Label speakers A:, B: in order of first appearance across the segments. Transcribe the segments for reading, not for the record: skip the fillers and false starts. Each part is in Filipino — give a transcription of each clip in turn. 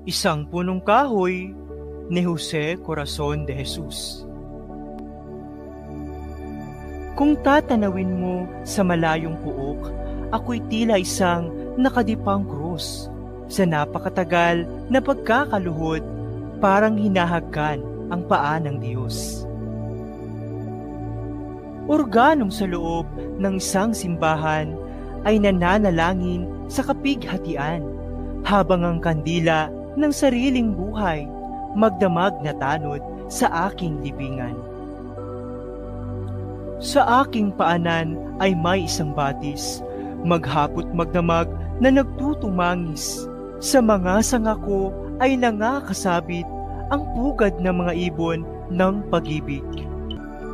A: Isang punong kahoy ni Jose Corazon de Jesus. Kung tatanawin mo sa malayong puok, ako'y tila isang nakadipang krus. Sa napakatagal na pagkakaluhod, parang hinahagkan ang paa ng Diyos. Organong sa loob ng isang simbahan ay nananalangin sa kapighatian, habang ang kandila ng sariling buhay magdamag na tanod sa aking libingan. Sa aking paanan ay may isang batis, maghapot magdamag na nagtutumangis. Sa mga sanga ko ay nangakasabit ang pugad ng mga ibon ng pag-ibig.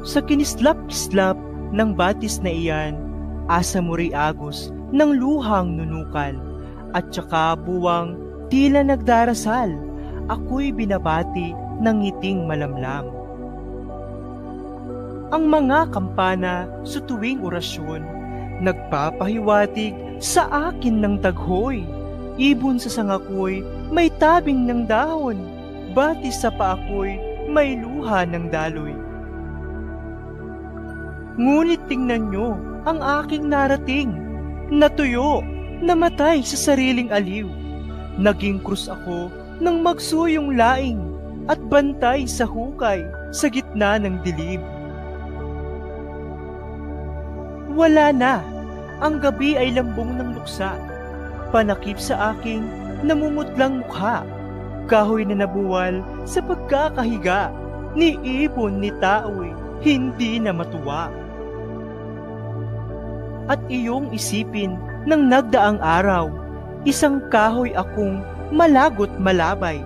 A: Sa kinislap-kislap ng batis na iyan, asa mo'y agos ng luhang nunukal, at saka buwang tila nagdarasal, ako'y binabati ng ngiting malamlam. Ang mga kampana sa tuwing orasyon, nagpapahiwatig sa akin ng taghoy. Ibon sa sanga ko'y may tabing ng dahon, batis sa paa ko'y may luha ng daloy. Ngunit tingnan nyo ang aking narating, natuyo, namatay sa sariling aliw. Naging krus ako nang magsuyong laing at bantay sa hukay sa gitna ng dilim. Wala na, ang gabi ay lambong ng luksa, panakip sa aking namumutlang mukha, kahoy na nabuwal sa pagkakahiga, ni ibon ni tao'y hindi na matuwa. At iyong isipin ng nagdaang araw, isang kahoy akong malagot malabay.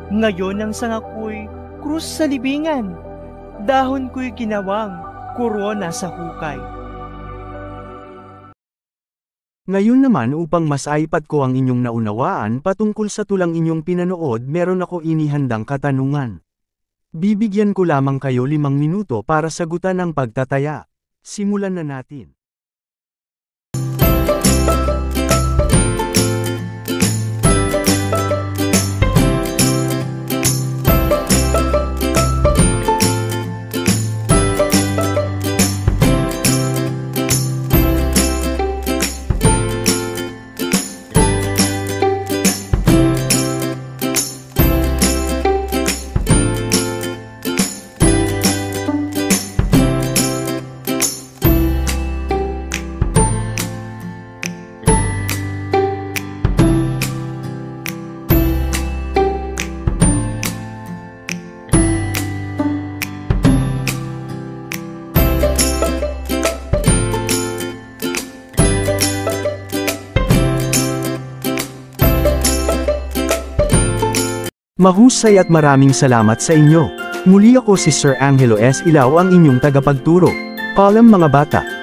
A: Ngayon ang sanga ko'y krus sa libingan, dahon ko'y ginawang korona sa hukay.
B: Ngayon naman upang mas aipat ko ang inyong naunawaan patungkol sa tulang inyong pinanood, meron ako inihandang katanungan. Bibigyan ko lamang kayo 5 minuto para sagutan ang pagtataya. Simulan na natin. Mahusay at maraming salamat sa inyo. Muli ako si Sir Angelo S. Ilaw, ang inyong tagapagturo. Paalam mga bata.